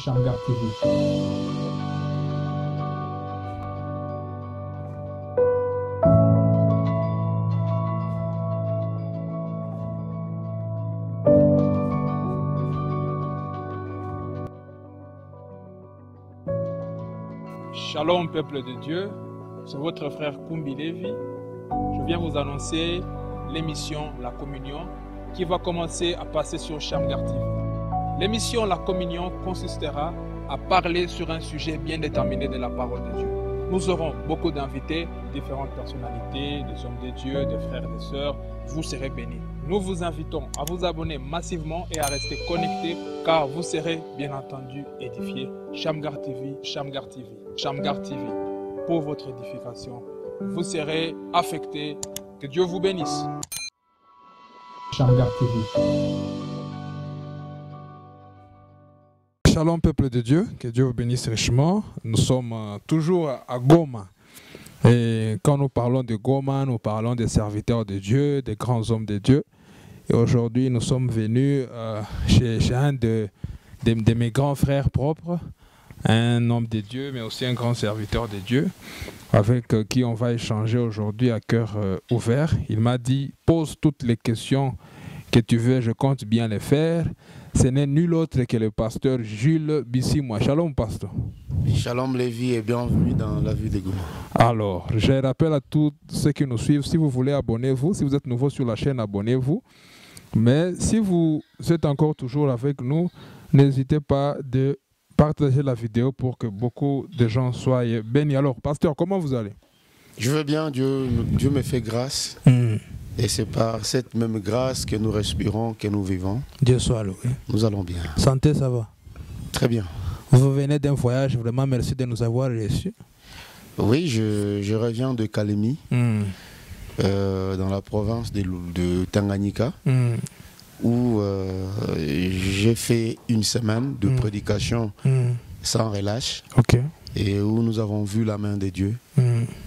Shamgar TV. Shalom peuple de Dieu, c'est votre frère Kumbi Levi. Je viens vous annoncer l'émission La Communion qui va commencer à passer sur Shamgar TV. L'émission La Communion consistera à parler sur un sujet bien déterminé de la parole de Dieu. Nous aurons beaucoup d'invités, différentes personnalités, des hommes de Dieu, des frères et des sœurs. Vous serez bénis. Nous vous invitons à vous abonner massivement et à rester connectés car vous serez bien entendu édifiés. Shamgar TV, Shamgar TV, Shamgar TV, pour votre édification. Vous serez affectés. Que Dieu vous bénisse. Shamgar TV. Shalom peuple de Dieu, que Dieu vous bénisse richement. Nous sommes toujours à Goma. Et quand nous parlons de Goma, nous parlons des serviteurs de Dieu, des grands hommes de Dieu. Et aujourd'hui, nous sommes venus chez un de mes grands frères propres, un homme de Dieu, mais aussi un grand serviteur de Dieu, avec qui on va échanger aujourd'hui à cœur ouvert. Il m'a dit, pose toutes les questions que tu veux, je compte bien les faire. Ce n'est nul autre que le pasteur Jules Bissimois. Shalom, pasteur. Shalom Lévi et bienvenue dans la vie de Goma. Alors, je rappelle à tous ceux qui nous suivent, si vous voulez, abonnez-vous. Si vous êtes nouveau sur la chaîne, abonnez-vous. Mais si vous êtes encore toujours avec nous, n'hésitez pas de partager la vidéo pour que beaucoup de gens soient bénis. Alors, pasteur, comment vous allez? Je veux bien, Dieu me fait grâce. Et c'est par cette même grâce que nous respirons, que nous vivons. Dieu soit loué. Nous allons bien. Santé, ça va? Très bien. Vous venez d'un voyage, vraiment merci de nous avoir reçus. Oui, je reviens de Kalemi, dans la province de Tanganyika, où j'ai fait une semaine de prédication sans relâche. Et où nous avons vu la main de Dieu.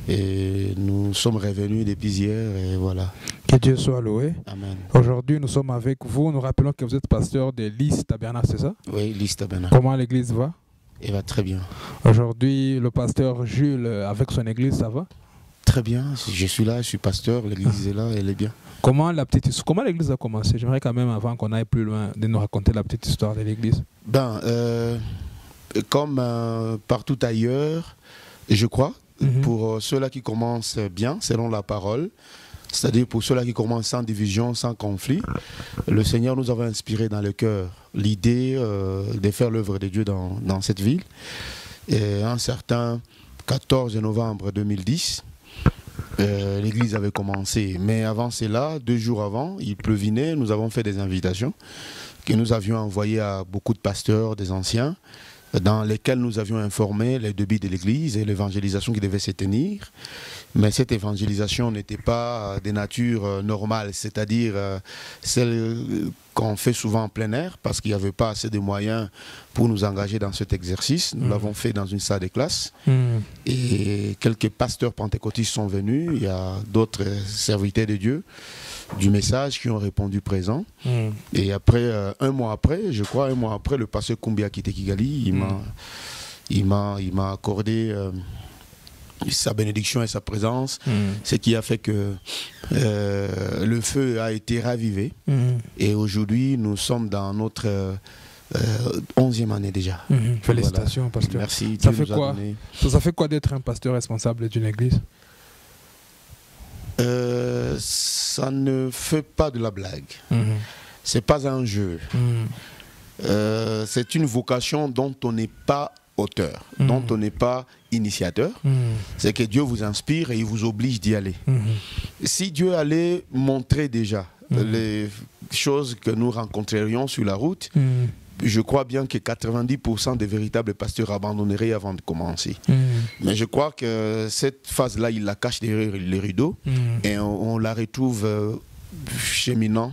Et nous sommes revenus depuis hier et voilà. Que Dieu soit loué. Amen. Aujourd'hui, nous sommes avec vous. Nous rappelons que vous êtes pasteur de l'Is Tabernacle, c'est ça? Oui, l'Is Tabernacle. Comment l'église va? Elle va très bien. Aujourd'hui, le pasteur Jules, avec son église, ça va? Très bien. Je suis là, je suis pasteur, l'église est là, elle est bien. Comment l'église a commencé? J'aimerais quand même, avant qu'on aille plus loin, de nous raconter la petite histoire de l'église. Comme partout ailleurs, je crois, pour ceux-là qui commencent bien, selon la parole, c'est-à-dire pour ceux-là qui commencent sans division, sans conflit, le Seigneur nous avait inspiré dans le cœur l'idée de faire l'œuvre de Dieu dans cette ville. Et un certain 14 novembre 2010, l'église avait commencé. Mais avant cela, 2 jours avant, il pleuvinait, nous avons fait des invitations que nous avions envoyées à beaucoup de pasteurs, des anciens, dans lesquels nous avions informé les débits de l'église et l'évangélisation qui devait se tenir. Mais cette évangélisation n'était pas de nature normale, c'est-à-dire celle qu'on fait souvent en plein air, parce qu'il n'y avait pas assez de moyens pour nous engager dans cet exercice. Nous l'avons fait dans une salle de classe. Et quelques pasteurs pentecôtistes sont venus, il y a d'autres serviteurs de Dieu du message qui ont répondu présent. Et après, un mois après, je crois, le pasteur Kumbi a quitté Kigali. Il m'a accordé sa bénédiction et sa présence, ce qui a fait que le feu a été ravivé. Et aujourd'hui, nous sommes dans notre 11e année déjà. Félicitations, voilà. pasteur. Merci. Ça fait quoi d'être un pasteur responsable d'une église? Ça ne fait pas de la blague. C'est pas un jeu. C'est une vocation dont on n'est pas auteur, dont on n'est pas initiateur. C'est que Dieu vous inspire et il vous oblige d'y aller. Si Dieu allait montrer déjà les choses que nous rencontrerions sur la route, je crois bien que 90% des véritables pasteurs abandonneraient avant de commencer. Mais je crois que cette phase-là, il la cache derrière les rideaux et on la retrouve cheminant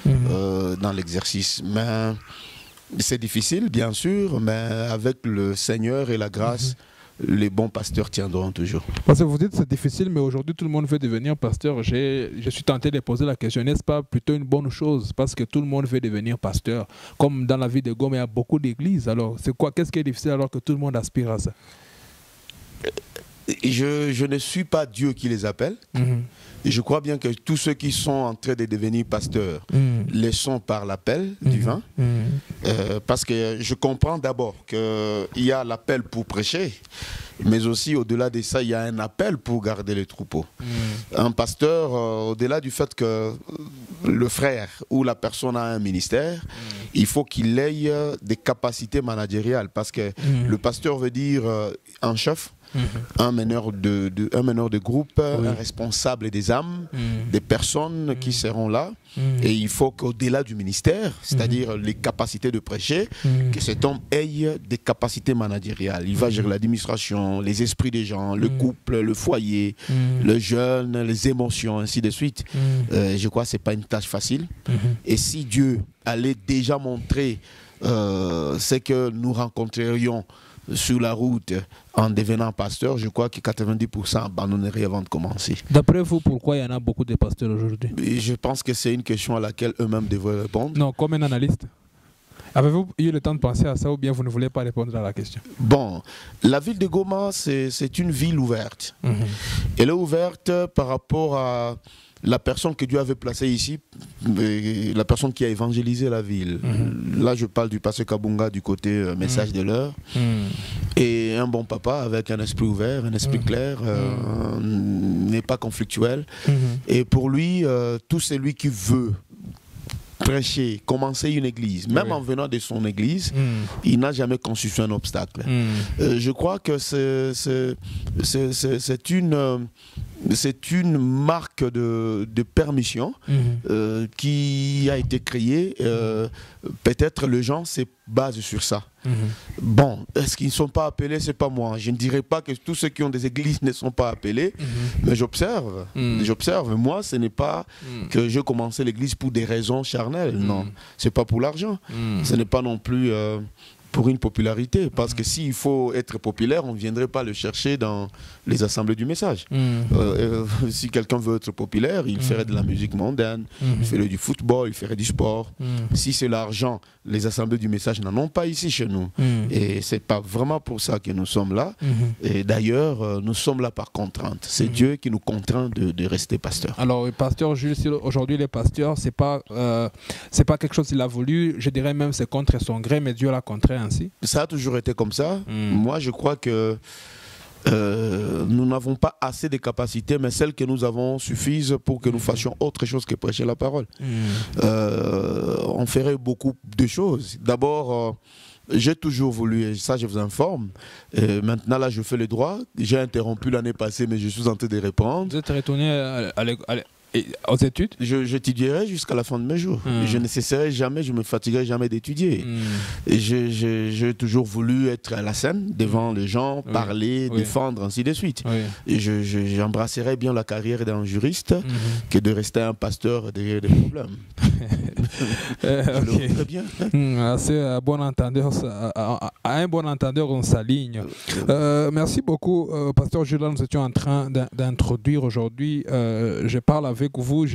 dans l'exercice. Mais c'est difficile, bien sûr, mais avec le Seigneur et la grâce, les bons pasteurs tiendront toujours. Parce que vous dites que c'est difficile, mais aujourd'hui tout le monde veut devenir pasteur. Je suis tenté de poser la question, n'est-ce pas plutôt une bonne chose? Parce que tout le monde veut devenir pasteur. Comme dans la vie de Goma, il y a beaucoup d'églises. Alors, qu'est-ce qui est difficile alors que tout le monde aspire à ça? Je ne suis pas Dieu qui les appelle. Et je crois bien que tous ceux qui sont en train de devenir pasteurs les sont par l'appel divin. Parce que je comprends d'abord qu'il y a l'appel pour prêcher, mais aussi au-delà de ça, il y a un appel pour garder les troupeaux. Un pasteur, au-delà du fait que le frère ou la personne a un ministère, il faut qu'il ait des capacités managériales. Parce que le pasteur veut dire un chef, un meneur de groupe, un responsable des âmes, des personnes qui seront là. Et il faut qu'au-delà du ministère, c'est-à-dire les capacités de prêcher, que cet homme ait des capacités managériales. Il va gérer l'administration, les esprits des gens, le couple, le foyer, le jeune, les émotions, ainsi de suite. Je crois que ce n'est pas une tâche facile. Et si Dieu allait déjà montrer ce que nous rencontrerions sur la route en devenant pasteur, je crois que 90% abandonneraient avant de commencer. D'après vous, pourquoi il y en a beaucoup de pasteurs aujourd'hui? Je pense que c'est une question à laquelle eux-mêmes devraient répondre. Non, comme un analyste. Avez-vous eu le temps de penser à ça ou bien vous ne voulez pas répondre à la question? Bon, la ville de Goma, c'est une ville ouverte. Elle est ouverte par rapport à la personne que Dieu avait placée ici, la personne qui a évangélisé la ville. Là, je parle du pasteur Kabunga du côté message de l'heure. Et un bon papa avec un esprit ouvert, un esprit clair, n'est pas conflictuel. Et pour lui, tout celui qui veut prêcher, commencer une église, même en venant de son église, il n'a jamais constitué un obstacle. Je crois que c'est une marque de permission qui a été créée. Peut-être les gens se basent sur ça. Bon, est-ce qu'ils ne sont pas appelés? C'est pas moi. Je ne dirais pas que tous ceux qui ont des églises ne sont pas appelés, mais j'observe. J'observe. Moi, ce n'est pas que je commençais l'église pour des raisons charnelles. Non, c'est pas pour l'argent. Ce n'est pas non plus pour une popularité, parce que s'il faut être populaire, on ne viendrait pas le chercher dans les assemblées du message. Si quelqu'un veut être populaire, il ferait de la musique mondaine, il ferait du football, il ferait du sport. Si c'est l'argent, les assemblées du message n'en ont pas ici chez nous. Et c'est pas vraiment pour ça que nous sommes là. Et d'ailleurs, nous sommes là par contrainte. C'est Dieu qui nous contraint de rester pasteur. Alors, pasteur Jules, aujourd'hui les pasteurs, c'est pas quelque chose qu'il a voulu, je dirais même c'est contre son gré, mais Dieu l'a contraint ainsi. Ça a toujours été comme ça. Moi, je crois que nous n'avons pas assez de capacités, mais celles que nous avons suffisent pour que nous fassions autre chose que prêcher la parole. On ferait beaucoup de choses. D'abord, j'ai toujours voulu, et ça je vous informe, maintenant là je fais le droit. J'ai interrompu l'année passée, mais je suis en train de reprendre. Vous êtes retourné aux études? J'étudierai jusqu'à la fin de mes jours. Je ne cesserai jamais, je me fatiguerai jamais d'étudier. J'ai toujours voulu être à la scène, devant les gens, parler, défendre, ainsi de suite. Et j'embrasserai bien la carrière d'un juriste que de rester un pasteur derrière des problèmes. Je le voudrais bien. À un bon entendeur, on s'aligne. Merci beaucoup, pasteur Jules. Nous étions en train d'introduire aujourd'hui. Je parle avec vous,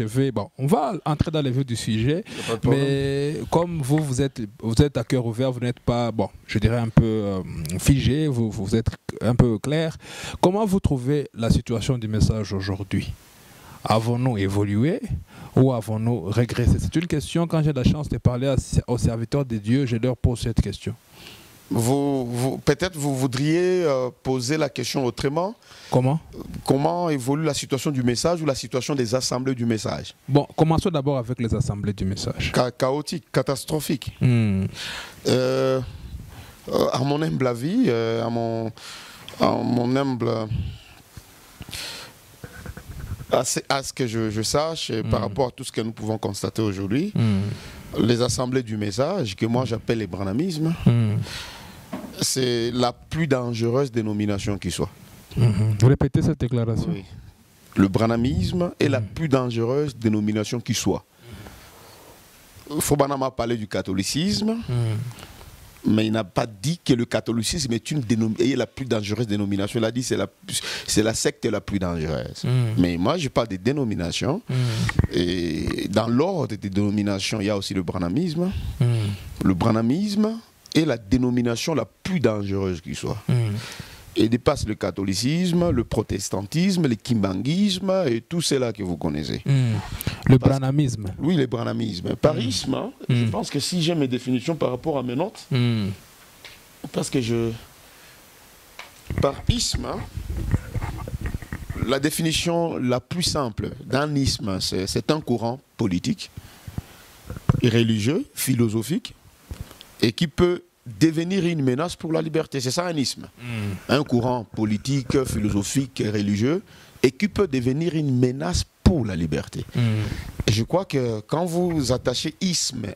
on va entrer dans le vif du sujet, mais comme vous êtes à cœur ouvert, vous n'êtes pas, je dirais un peu figé, vous êtes un peu clair. Comment vous trouvez la situation du message aujourd'hui? Avons-nous évolué ou avons-nous régressé? C'est une question, quand j'ai la chance de parler aux serviteurs de Dieu, je leur pose cette question. Peut-être vous voudriez poser la question autrement. Comment? Comment évolue la situation du message ou la situation des assemblées du message? Bon, commençons d'abord avec les assemblées du message. Chaotique, catastrophique. À mon humble avis, à mon humble... À ce que je sache, par rapport à tout ce que nous pouvons constater aujourd'hui, les assemblées du message, que moi j'appelle les branhamismes, c'est la plus dangereuse dénomination qui soit. Vous répétez cette déclaration? Oui. Le branhamisme est la plus dangereuse dénomination qui soit. Fobanama a parlé du catholicisme, mais il n'a pas dit que le catholicisme est la plus dangereuse dénomination. Il a dit que c'est la secte la plus dangereuse. Mais moi, je parle des dénominations. Et dans l'ordre des dénominations, il y a aussi le branhamisme. Le branhamisme est la dénomination la plus dangereuse qui soit. Et dépasse le catholicisme, le protestantisme, le kimbanguisme et tout cela que vous connaissez. Le branhamisme. Oui, le branhamisme. Parisme, je pense que si j'ai mes définitions par rapport à mes notes, parce que Parisme, la définition la plus simple d'un isme, c'est un courant politique, religieux, philosophique, et qui peut devenir une menace pour la liberté. C'est ça un isme. Un courant politique, philosophique, religieux, et qui peut devenir une menace pour la liberté. Et je crois que quand vous attachez isme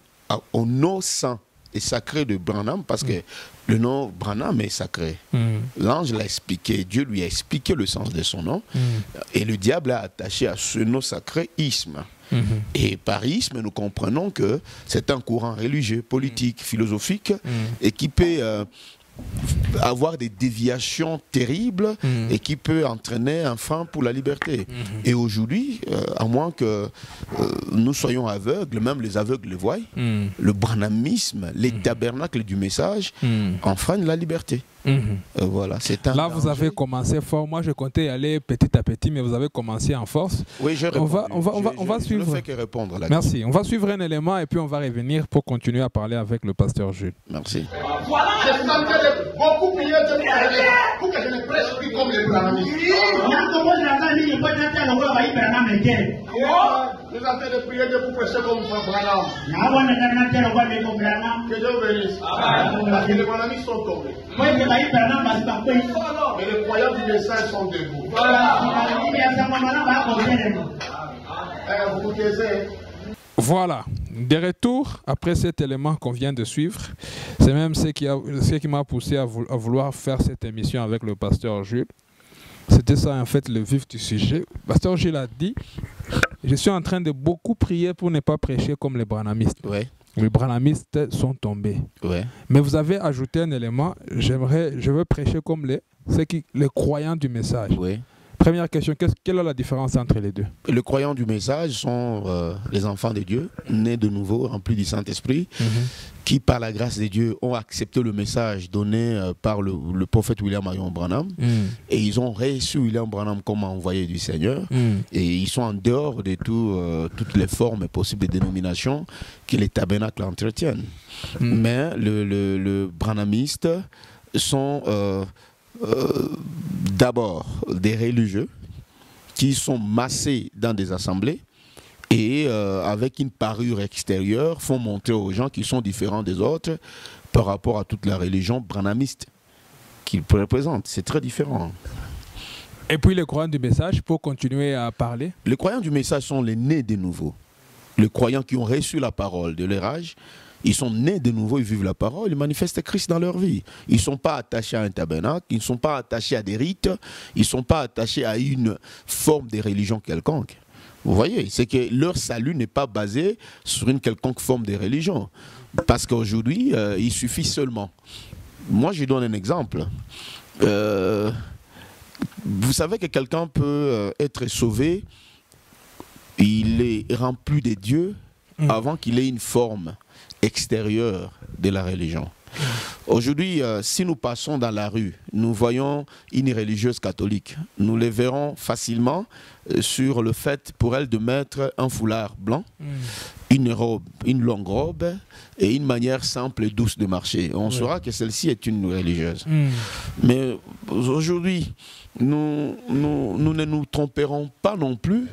au nom saint et sacré de Branham, parce que le nom Branham est sacré. L'ange l'a expliqué, Dieu lui a expliqué le sens de son nom, et le diable a attaché à ce nom sacré isme. Et par isme, nous comprenons que c'est un courant religieux, politique, philosophique, et qui peut avoir des déviations terribles et qui peut entraîner un frein pour la liberté. Et aujourd'hui, à moins que nous soyons aveugles, même les aveugles le voient, le branhamisme, les tabernacles du message enfreignent la liberté. Voilà, c'est un Là, vous avez commencé fort. Moi, je comptais y aller petit à petit, mais vous avez commencé en force. Oui, je réponds. On va suivre. Je ne fais que répondre là. Merci. On va suivre un élément et puis on va revenir pour continuer à parler avec le pasteur Jules. Merci. Voilà, je suis en train de beaucoup prier pour que je ne prêche plus comme les branhamistes. Nous sommes en train de prier pour prêcher comme Branham. Que Dieu bénisse. Parce que les branhamistes sont tombés. Mais les croyants du message sont debout. Vous taisez. Voilà, de retour après cet élément qu'on vient de suivre, c'est même ce qui m'a poussé à vouloir faire cette émission avec le pasteur Jules. C'était ça en fait le vif du sujet. Le pasteur Jules a dit, je suis en train de beaucoup prier pour ne pas prêcher comme les branhamistes. Ouais. Les branhamistes sont tombés. Ouais. Mais vous avez ajouté un élément, je veux prêcher comme les croyants du message. Ouais. Première question, quelle est la différence entre les deux? Les croyants du message sont les enfants de Dieu, nés de nouveau, remplis du Saint-Esprit, qui par la grâce de Dieu ont accepté le message donné par le prophète William Marion Branham, et ils ont reçu William Branham comme envoyé du Seigneur, et ils sont en dehors de toutes les formes possibles de dénomination que les tabernacles entretiennent. Mais le branhamiste sont d'abord des religieux qui sont massés dans des assemblées et avec une parure extérieure font montrer aux gens qu'ils sont différents des autres par rapport à toute la religion branhamiste qu'ils représentent. C'est très différent. Et puis les croyants du message, pour continuer à parler? Les croyants du message sont les nés de nouveau. Les croyants qui ont reçu la parole de leur âge, ils sont nés de nouveau, ils vivent la parole, ils manifestent Christ dans leur vie. Ils ne sont pas attachés à un tabernacle, ils ne sont pas attachés à des rites, ils ne sont pas attachés à une forme de religion quelconque. Vous voyez, c'est que leur salut n'est pas basé sur une quelconque forme de religion. Parce qu'aujourd'hui, il suffit seulement. Moi, je donne un exemple. Vous savez que quelqu'un peut être sauvé, il est rempli de Dieu avant qu'il ait une forme extérieure de la religion. Aujourd'hui, si nous passons dans la rue, nous voyons une religieuse catholique, nous les verrons facilement sur le fait pour elle de mettre un foulard blanc, une robe, une longue robe et une manière simple et douce de marcher. On saura que celle-ci est une religieuse. Mais aujourd'hui, nous ne nous tromperons pas non plus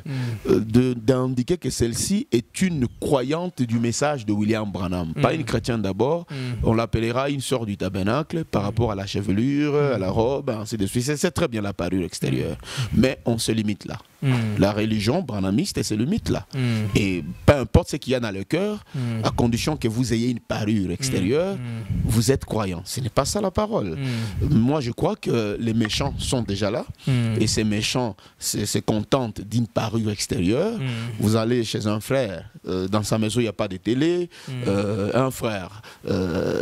d'indiquer que celle-ci est une croyante du message de William Branham. Pas une chrétienne d'abord, on l'appellera une sœur du tabernacle par rapport à la chevelure, à la robe, ainsi de suite. C'est très bien la parure extérieure. Mais on se limite là. La religion branhamiste, c'est le mythe là. Et peu importe ce qu'il y a dans le cœur, à condition que vous ayez une parure extérieure, vous êtes croyant. Ce n'est pas ça la parole. Moi, je crois que les méchants sont déjà là. Et ces méchants se contentent d'une parure extérieure. Vous allez chez un frère, dans sa maison, il n'y a pas de télé. Un frère,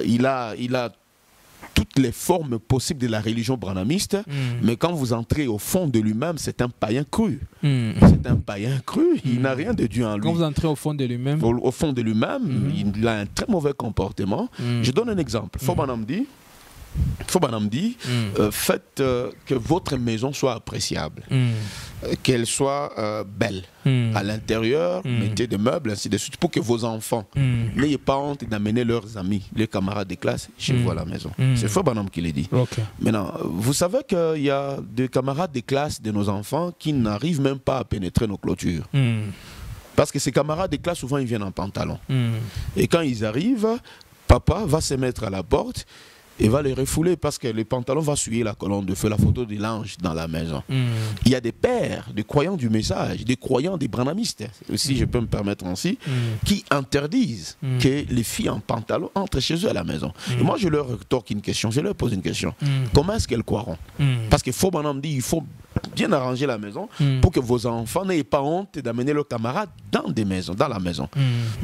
il a toutes les formes possibles de la religion branhamiste, mais quand vous entrez au fond de lui-même, c'est un païen cru. C'est un païen cru, il n'a rien de Dieu en lui. Quand vous entrez au fond de lui-même, au fond de lui-même, il a un très mauvais comportement. Je donne un exemple. Fobanam dit, faites que votre maison soit appréciable, qu'elle soit belle. À l'intérieur, mettez des meubles, ainsi de suite, pour que vos enfants n'ayez pas honte d'amener leurs amis, les camarades de classe chez vous à la maison. C'est Fobanam qui l'a dit. Maintenant, vous savez qu'il y a des camarades de classe de nos enfants qui n'arrivent même pas à pénétrer nos clôtures. Parce que ces camarades de classe, souvent, ils viennent en pantalon. Et quand ils arrivent, papa va se mettre à la porte et va les refouler parce que le pantalon va souiller la colonne de feu, la photo de l'ange dans la maison. Il y a des pères, des croyants du message, des croyants des branhamistes, si je peux me permettre ainsi, qui interdisent que les filles en pantalon entrent chez eux à la maison. Et moi, je leur rétorque une question, je leur pose une question. Comment est-ce qu'elles croiront? Parce qu'il faut, maintenant, dit, il faut bien arranger la maison pour que vos enfants n'aient pas honte d'amener leurs camarades dans des maisons, dans la maison.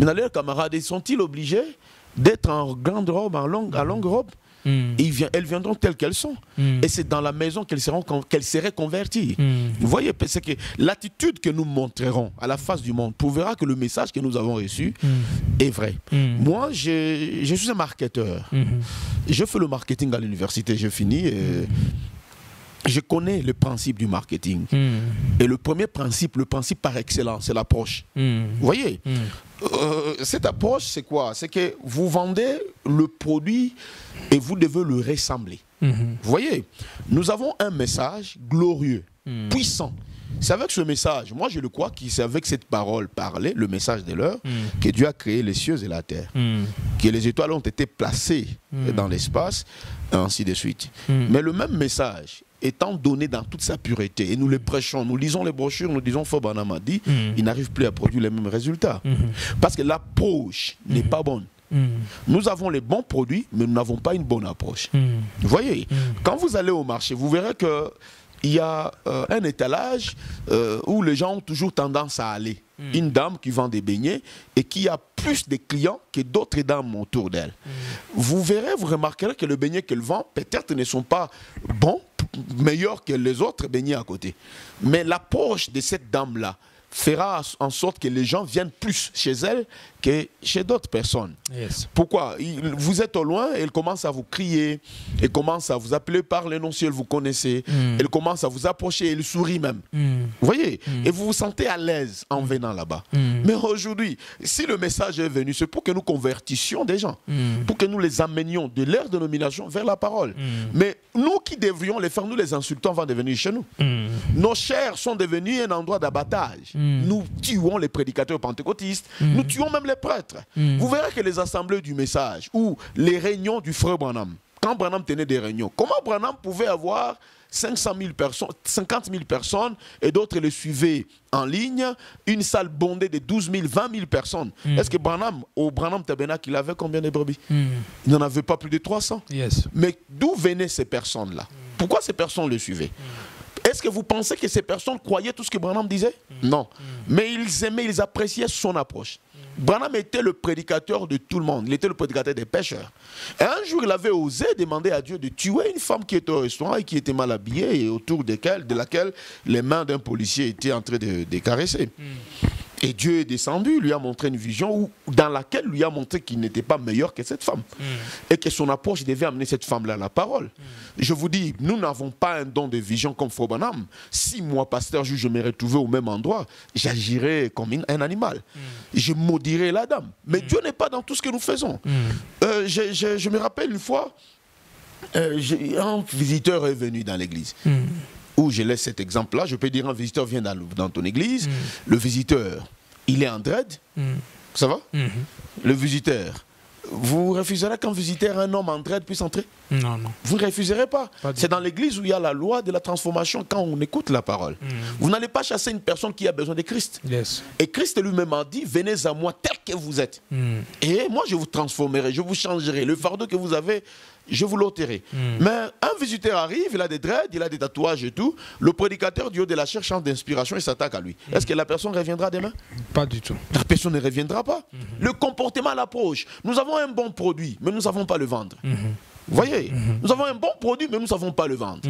Mais leurs camarades, sont-ils obligés d'être en grande robe, à longue robe? Elles viendront telles qu'elles sont. Et c'est dans la maison qu'elles seraient converties. Vous voyez, c'est que l'attitude que nous montrerons à la face du monde prouvera que le message que nous avons reçu est vrai. Moi, je suis un marketeur. Je fais le marketing à l'université, j'ai fini. Je connais le principe du marketing. Et le premier principe, le principe par excellence, c'est l'approche. Vous voyez, cette approche, c'est quoi? C'est que vous vendez le produit et vous devez le ressembler. Vous voyez, nous avons un message glorieux, puissant. C'est avec ce message, moi je le crois que c'est avec cette parole parlée, le message de l'heure, que Dieu a créé les cieux et la terre. Que les étoiles ont été placées dans l'espace, et ainsi de suite. Mais le même message étant donné dans toute sa pureté, et nous le prêchons, nous lisons les brochures, nous disons Fobanam a dit, il n'arrive plus à produire les mêmes résultats. Parce que l'approche n'est pas bonne. Nous avons les bons produits, mais nous n'avons pas une bonne approche. Vous voyez, quand vous allez au marché, vous verrez que il y a un étalage où les gens ont toujours tendance à aller. Une dame qui vend des beignets et qui a plus de clients que d'autres dames autour d'elle. Vous verrez, vous remarquerez que les beignets qu'elle vend peut-être ne sont pas bons, meilleurs que les autres beignets à côté. Mais l'approche de cette dame-là fera en sorte que les gens viennent plus chez elle que chez d'autres personnes. Pourquoi? Vous êtes au loin, elle commence à vous crier, elle commence à vous appeler par les noms si elle vous connaissez, elle commence à vous approcher, elle sourit même. Vous voyez? Et vous vous sentez à l'aise en venant là-bas. Mais aujourd'hui, si le message est venu, c'est pour que nous convertissions des gens, pour que nous les amenions de leur dénomination vers la parole. Mais nous qui devrions les faire, nous les insultons avant de venir chez nous. Nos chairs sont devenues un endroit d'abattage. Nous tuons les prédicateurs pentecôtistes, nous tuons même les prêtres. Vous verrez que les assemblées du message ou les réunions du frère Branham, quand Branham tenait des réunions, comment Branham pouvait avoir 500 000 personnes, 50 000 personnes et d'autres les suivaient en ligne, une salle bondée de 12 000, 20 000 personnes. Est-ce que au Branham Tabernacle, il avait combien de brebis? Il n'en avait pas plus de 300. Mais d'où venaient ces personnes-là? Pourquoi ces personnes le suivaient? Est-ce que vous pensez que ces personnes croyaient tout ce que Branham disait? Non. Mais ils aimaient, ils appréciaient son approche. Branham était le prédicateur de tout le monde. Il était le prédicateur des pécheurs. Et un jour, il avait osé demander à Dieu de tuer une femme qui était au restaurant et qui était mal habillée et autour de laquelle les mains d'un policier étaient en train de caresser. Et Dieu est descendu, lui a montré une vision dans laquelle lui a montré qu'il n'était pas meilleur que cette femme. Et que son approche devait amener cette femme-là à la parole. Je vous dis, nous n'avons pas un don de vision comme Frère Branham. Si moi, pasteur juge, je me retrouvais au même endroit, j'agirais comme un animal. Je maudirais la dame. Mais Dieu n'est pas dans tout ce que nous faisons. Je me rappelle une fois, un visiteur est venu dans l'église. Où je laisse cet exemple-là, je peux dire un visiteur vient dans ton église, le visiteur, il est en dread, ça va? Le visiteur, Vous refuserez qu'un visiteur, un homme en traite puisse entrer? Non, non. Vous ne refuserez pas. C'est tout. dans l'église où il y a la loi de la transformation quand on écoute la parole. Vous n'allez pas chasser une personne qui a besoin de Christ. Yes. Et Christ lui-même a dit, venez à moi tel que vous êtes. Et moi je vous transformerai, je vous changerai. Le fardeau que vous avez, je vous l'ôterai. Mais un visiteur arrive, il a des dreads, il a des tatouages et tout. Le prédicateur du haut de la chair change d'inspiration et s'attaque à lui. Est-ce que la personne reviendra demain? Pas du tout. La personne ne reviendra pas. Le comportement, l'approche. Nous avons un bon produit, mais nous ne savons pas le vendre. Vous voyez, nous avons un bon produit, mais nous ne savons pas le vendre.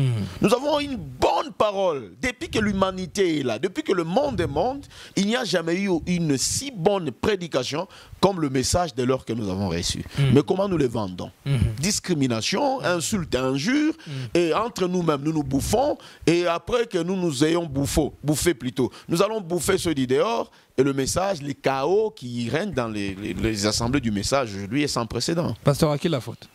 Nous avons une bonne parole. Depuis que l'humanité est là, depuis que le monde est monde, il n'y a jamais eu une si bonne prédication comme le message dès lors que nous avons reçu. Mais comment nous le vendons? Discrimination, insulte, injure, et entre nous-mêmes, nous nous bouffons, et après que nous nous ayons bouffé plutôt, nous allons bouffer ceux du dehors, et le message, les chaos qui règnent dans les assemblées du message aujourd'hui est sans précédent. Pasteur, à qui la faute?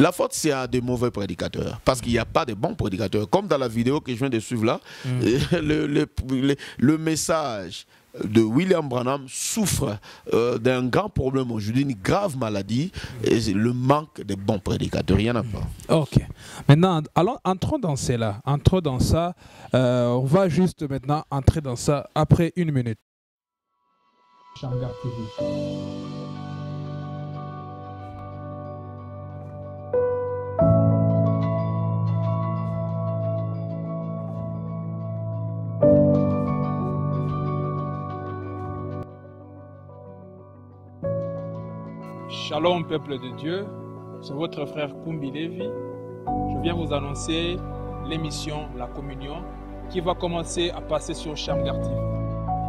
La faute, c'est à des mauvais prédicateurs, parce qu'il n'y a pas de bons prédicateurs. Comme dans la vidéo que je viens de suivre là, le message de William Branham souffre d'un grand problème aujourd'hui, une grave maladie, et le manque de bons prédicateurs. Il n'y en a pas. Ok. Maintenant, entrons dans cela. Entrons dans ça. On va juste maintenant entrer dans ça après 1 minute. Shamgar TV. Shalom peuple de Dieu, c'est votre frère Kumbi Levi. Je viens vous annoncer l'émission La Communion qui va commencer à passer sur Shamgar TV.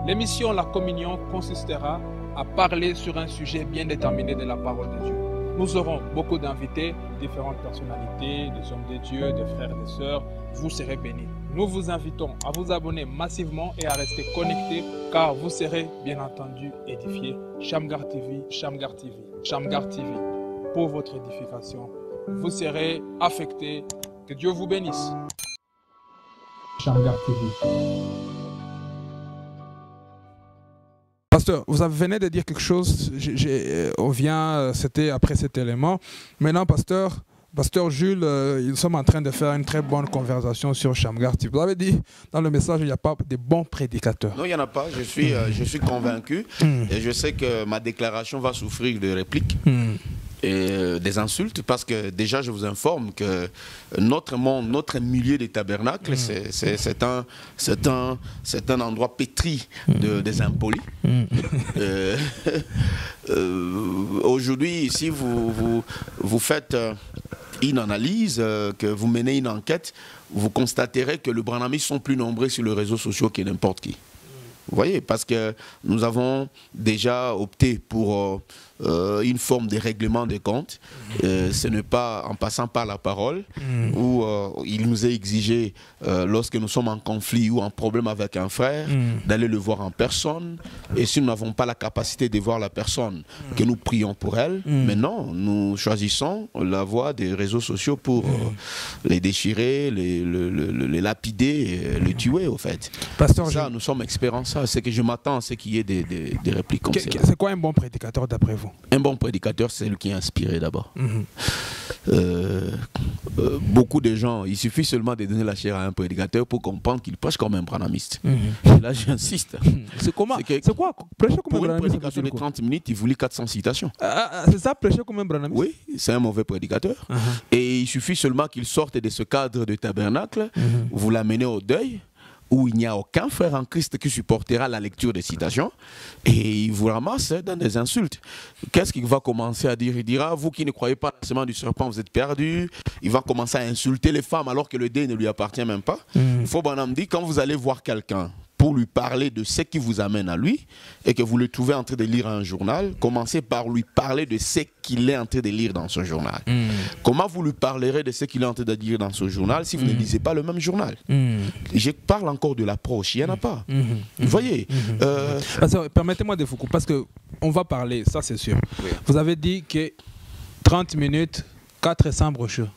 L'émission La Communion consistera à parler sur un sujet bien déterminé de la parole de Dieu. Nous aurons beaucoup d'invités, différentes personnalités, des hommes de Dieu, des frères et des sœurs. Vous serez bénis. Nous vous invitons à vous abonner massivement et à rester connectés car vous serez bien entendu édifiés. Shamgar TV, Shamgar TV, Shamgar TV, pour votre édification. Vous serez affectés. Que Dieu vous bénisse. Shamgar TV. Pasteur, vous venez de dire quelque chose, on vient, c'était après cet élément. Maintenant, Pasteur Jules, nous sommes en train de faire une très bonne conversation sur Shamgar TV. Vous avez dit dans le message qu'il n'y a pas de bons prédicateurs. Non, il n'y en a pas. Je suis convaincu et je sais que ma déclaration va souffrir de répliques. Et des insultes, parce que déjà je vous informe que notre monde, notre milieu des tabernacles, c'est un endroit pétri des impolis. Aujourd'hui, si vous faites une analyse, que vous menez une enquête, vous constaterez que les branhamistes sont plus nombreux sur les réseaux sociaux que n'importe qui. Vous voyez, parce que nous avons déjà opté pour une forme de règlement des comptes. Ce n'est pas en passant par la parole, où il nous est exigé, lorsque nous sommes en conflit ou en problème avec un frère, d'aller le voir en personne. Et si nous n'avons pas la capacité de voir la personne, que nous prions pour elle. Mais non, nous choisissons la voie des réseaux sociaux pour les déchirer, les lapider, les tuer, au fait. Pasteur, ça, nous sommes experts en ça. C'est que je m'attends à ce qu'il y ait des répliques comme ça. C'est quoi un bon prédicateur d'après vous? Un bon prédicateur, c'est celui qui est inspiré d'abord. Beaucoup de gens, il suffit seulement de donner la chair à un prédicateur pour comprendre qu'il prêche comme un branhamiste. Et là, j'insiste. C'est quoi prêcher comme pour un branhamiste? Pour une prédication de 30 minutes, il vous lit 400 citations. C'est ça, prêcher comme un branhamiste? Oui, c'est un mauvais prédicateur. Et il suffit seulement qu'il sorte de ce cadre de tabernacle, vous l'amenez au deuil, où il n'y a aucun frère en Christ qui supportera la lecture des citations, et il vous ramasse dans des insultes. Qu'est-ce qu'il va commencer à dire? Il dira, vous qui ne croyez pas à la semence du serpent, vous êtes perdus. Il va commencer à insulter les femmes alors que le deuil ne lui appartient même pas. Il faut Branham dit, quand vous allez voir quelqu'un pour lui parler de ce qui vous amène à lui, et que vous le trouvez en train de lire un journal, commencez par lui parler de ce qu'il est en train de lire dans ce journal. Comment vous lui parlerez de ce qu'il est en train de lire dans ce journal si vous ne lisez pas le même journal? Je parle encore de l'approche, il n'y en a pas. Vous voyez permettez-moi de vous couper, parce qu'on va parler, ça c'est sûr. Oui. Vous avez dit que 30 minutes, 400 brochures.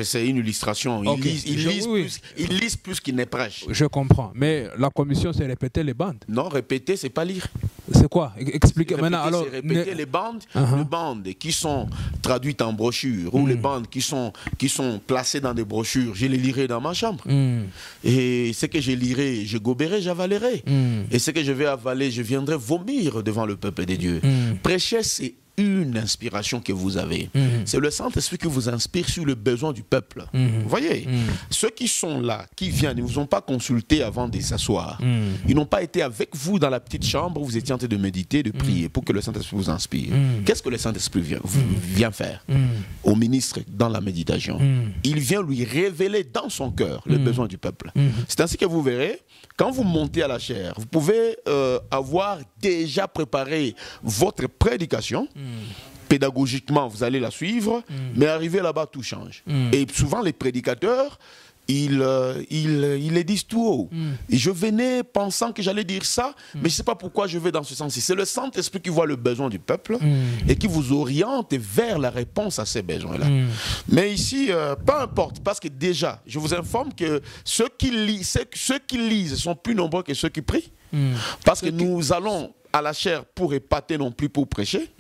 C'est une illustration. Ils lisent plus qu'ils ne prêchent. Je comprends. Mais la commission, c'est répéter les bandes. Non, répéter, c'est pas lire. C'est quoi? Expliquez maintenant. Alors, répéter les bandes qui sont traduites en brochures ou les bandes qui sont placées dans des brochures, je les lirai dans ma chambre. Et ce que je lirai, je goberai, j'avalerai. Et ce que je vais avaler, je viendrai vomir devant le peuple de Dieu. Prêcher, c'est une inspiration que vous avez. C'est le Saint-Esprit qui vous inspire sur le besoin du peuple. Vous voyez, ceux qui sont là, qui viennent, ils ne vous ont pas consulté avant de s'asseoir. Ils n'ont pas été avec vous dans la petite chambre où vous étiez en train de méditer, de prier pour que le Saint-Esprit vous inspire. Qu'est-ce que le Saint-Esprit vient faire au ministre dans la méditation? Il vient lui révéler dans son cœur le besoin du peuple. C'est ainsi que vous verrez, quand vous montez à la chaire, vous pouvez avoir déjà préparé votre prédication. Pédagogiquement, vous allez la suivre, mais arrivé là-bas, tout change. Et souvent, les prédicateurs, ils les disent tout haut. Et je venais pensant que j'allais dire ça, mais je ne sais pas pourquoi je vais dans ce sens-ci. C'est le Saint-Esprit qui voit le besoin du peuple et qui vous oriente vers la réponse à ces besoins-là. Mais ici, peu importe, parce que déjà, je vous informe que ceux qui lisent sont plus nombreux que ceux qui prient. Parce que nous allons à la chaire pour épater, non plus pour prêcher.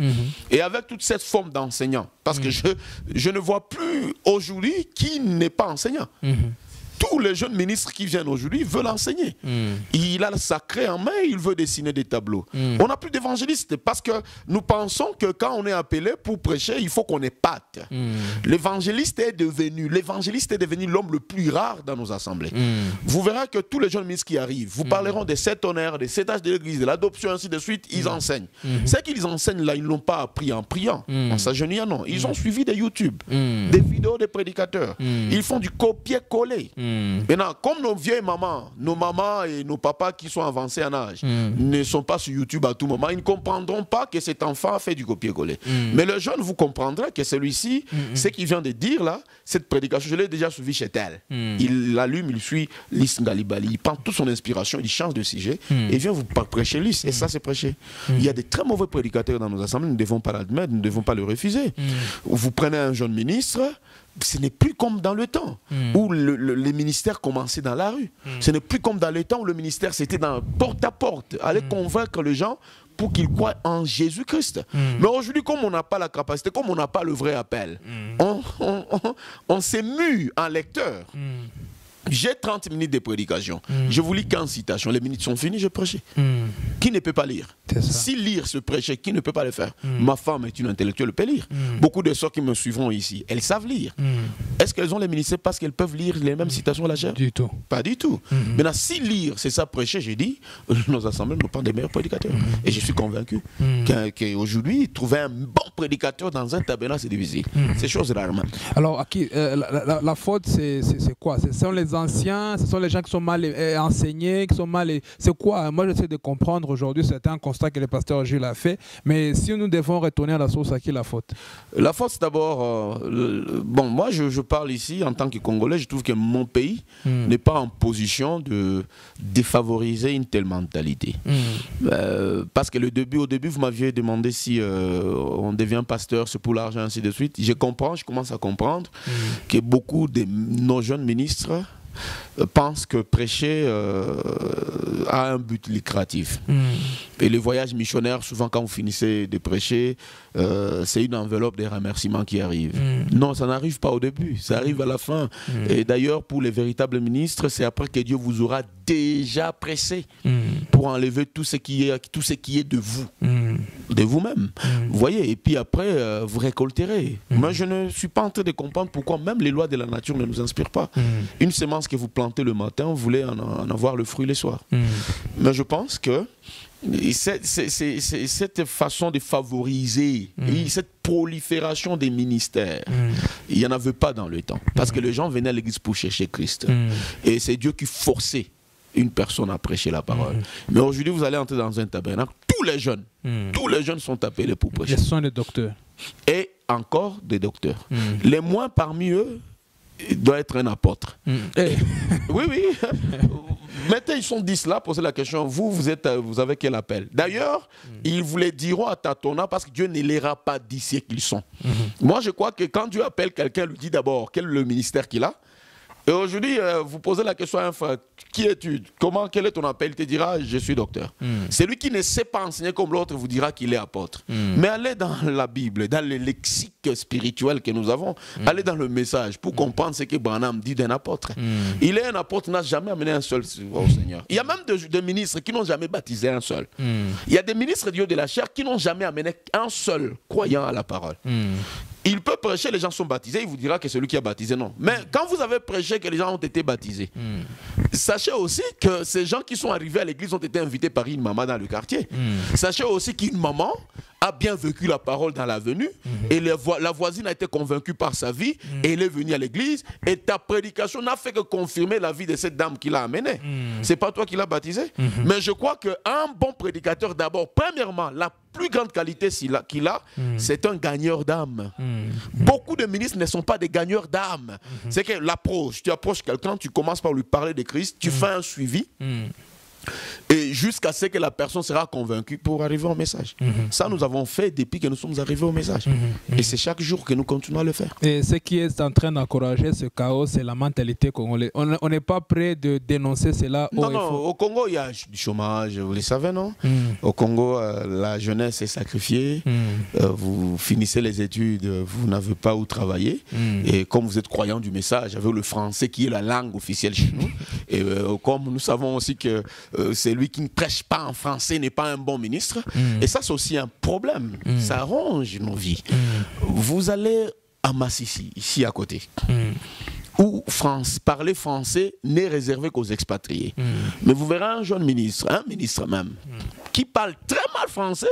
Et avec toute cette forme d'enseignant, parce que je ne vois plus aujourd'hui qui n'est pas enseignant. Tous les jeunes ministres qui viennent aujourd'hui veulent enseigner. Il a le sacré en main, il veut dessiner des tableaux. On n'a plus d'évangélistes parce que nous pensons que quand on est appelé pour prêcher, il faut qu'on épate. L'évangéliste est devenu l'homme le plus rare dans nos assemblées. Vous verrez que tous les jeunes ministres qui arrivent, vous parleront des 7 honneurs, des 7 âges de l'église, de l'adoption, ainsi de suite, ils enseignent. Ce qu'ils enseignent là, ils ne l'ont pas appris en priant, en s'agenouillant, non. Ils ont suivi des YouTube, des vidéos des prédicateurs. Ils font du copier-coller. Maintenant, comme nos vieilles mamans, nos mamans et nos papas qui sont avancés en âge ne sont pas sur YouTube à tout moment, ils ne comprendront pas que cet enfant a fait du copier-coller. Mais le jeune, vous comprendrez que celui-ci, ce qu'il vient de dire là, cette prédication, je l'ai déjà suivi chez tel. Il l'allume, il suit Lys Ngalibali, il prend toute son inspiration, il change de sujet et vient vous prêcher Lys. Et ça, c'est prêcher. Il y a des très mauvais prédicateurs dans nos assemblées, nous ne devons pas l'admettre, nous ne devons pas le refuser. Vous prenez un jeune ministre, ce n'est plus comme dans le temps où les ministères commençaient dans la rue. Ce n'est plus comme dans le temps où le ministère c'était dans porte à porte, aller convaincre les gens pour qu'ils croient en Jésus-Christ. Mais aujourd'hui, comme on n'a pas la capacité, comme on n'a pas le vrai appel, on s'est mu en lecteur. J'ai 30 minutes de prédication. Je vous lis 15 citations. Les minutes sont finies, je prêche. Qui ne peut pas lire? Si lire se prêcher, qui ne peut pas le faire? Ma femme est une intellectuelle, elle peut lire. Beaucoup de sœurs qui me suivront ici, elles savent lire. Est-ce qu'elles ont les ministères parce qu'elles peuvent lire les mêmes citations à la chair? Du tout. Pas du tout. Maintenant, si lire, c'est ça prêcher, j'ai dit, nos assemblées n'ont pas des meilleurs prédicateurs. Et je suis convaincu qu'aujourd'hui, trouver un bon prédicateur dans un tabernacle, c'est difficile. C'est chose rarement. Alors, la faute, c'est quoi? Ce sont les anciens, ce sont les gens qui sont mal enseignés, qui sont mal... C'est quoi? Moi, j'essaie de comprendre aujourd'hui, c'est un constat que le pasteur Gilles a fait, mais si nous devons retourner à la source, à qui la faute? La faute, c'est d'abord... bon, moi, je parle ici en tant que Congolais, je trouve que mon pays n'est pas en position de défavoriser une telle mentalité. Parce que au début, vous m'aviez demandé si on devient pasteur, c'est pour l'argent, ainsi de suite. Je commence à comprendre que beaucoup de nos jeunes ministres pensent que prêcher a un but lucratif. Et les voyages missionnaires, souvent quand vous finissez de prêcher, c'est une enveloppe de remerciements qui arrive. Non, ça n'arrive pas au début, ça arrive à la fin. Et d'ailleurs, pour les véritables ministres, c'est après que Dieu vous aura déjà pressé pour enlever tout ce qui est de vous, de vous-même. Vous voyez, et puis après, vous récolterez. Moi, je ne suis pas en train de comprendre pourquoi même les lois de la nature ne nous inspirent pas. Une semence que vous plantez le matin, vous voulez en avoir le fruit le soir. Mais je pense que cette façon de favoriser, cette prolifération des ministères, il n'y en avait pas dans le temps. Parce que les gens venaient à l'église pour chercher Christ. Et c'est Dieu qui forçait une personne à prêcher la parole. Mais aujourd'hui, vous allez entrer dans un tabernacle, tous les jeunes sont appelés pour prêcher. Ce sont des docteurs. Et encore des docteurs. Les moins parmi eux doivent être un apôtre. Oui, oui. Maintenant, ils sont 10 là, posez la question, vous avez quel appel? D'ailleurs, ils vous les diront à tâtonnant parce que Dieu ne les aura pas d'ici qu'ils sont. Moi, je crois que quand Dieu appelle quelqu'un, lui dit d'abord quel est le ministère qu'il a. Et aujourd'hui, vous posez la question à un frère, qui es-tu? Quel est ton appel? Il te dira, je suis docteur. Celui qui ne sait pas enseigner comme l'autre vous dira qu'il est apôtre. Mais allez dans la Bible, dans le lexique spirituel que nous avons, allez dans le message pour comprendre ce que Branham dit d'un apôtre. Il est un apôtre, n'a jamais amené un seul au Seigneur. Il y a même des ministres qui n'ont jamais baptisé un seul. Il y a des ministres Dieu de la chair qui n'ont jamais amené un seul croyant à la parole. Il peut prêcher, les gens sont baptisés, il vous dira que c'est celui qui a baptisé, non. Mais quand vous avez prêché que les gens ont été baptisés, sachez aussi que ces gens qui sont arrivés à l'église ont été invités par une maman dans le quartier. Sachez aussi qu'une maman a bien vécu la parole dans la venue et la voisine a été convaincue par sa vie et elle est venue à l'église et ta prédication n'a fait que confirmer la vie de cette dame qui l'a amenée. C'est pas toi qui l'as baptisé. Mais je crois qu'un bon prédicateur, d'abord, premièrement, la plus grande qualité qu'il a, c'est un gagneur d'âme. Beaucoup de ministres ne sont pas des gagneurs d'âme. C'est que l'approche, tu approches quelqu'un, tu commences par lui parler de Christ, tu fais un suivi. Et jusqu'à ce que la personne sera convaincue pour arriver au message. Ça, nous avons fait depuis que nous sommes arrivés au message. Et c'est chaque jour que nous continuons à le faire. Et ce qui est en train d'encourager ce chaos, c'est la mentalité congolaise. On n'est pas prêt de dénoncer cela. Non, au Congo, il y a du chômage, vous le savez, non? Au Congo, la jeunesse est sacrifiée. Vous finissez les études, vous n'avez pas où travailler. Et comme vous êtes croyant du message, avec le français qui est la langue officielle chez nous, et comme nous savons aussi que celui qui ne prêche pas en français n'est pas un bon ministre. Et ça, c'est aussi un problème. Ça arrange nos vies. Vous allez à Massissi, ici à côté, où parler français n'est réservé qu'aux expatriés. Mais vous verrez un jeune ministre, un ministre même, qui parle très mal français,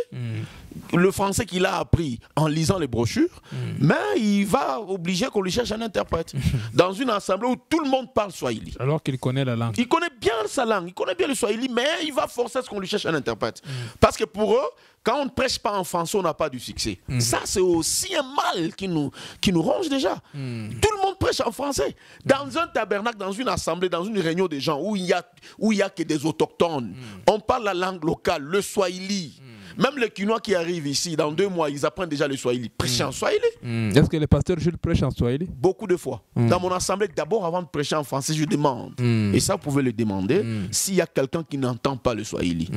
le français qu'il a appris en lisant les brochures, mais il va obliger qu'on lui cherche un interprète. Dans une assemblée où tout le monde parle swahili. Alors qu'il connaît la langue. Il connaît bien sa langue, il connaît bien le swahili, mais il va forcer à ce qu'on lui cherche un interprète. Parce que pour eux, quand on ne prêche pas en français, on n'a pas du succès. Ça, c'est aussi un mal qui nous ronge déjà. Tout le monde prêche en français. Dans un tabernacle, dans une assemblée, dans une réunion de gens où il y a que des autochtones, on parle la langue locale, le swahili. Même les Quinois qui arrivent ici, dans 2 mois, ils apprennent déjà le swahili. Prêcher en swahili. Est-ce que le pasteur Jules prêche en swahili? Beaucoup de fois. Dans mon assemblée, d'abord, avant de prêcher en français, je demande. Et ça, vous pouvez le demander s'il y a quelqu'un qui n'entend pas le swahili,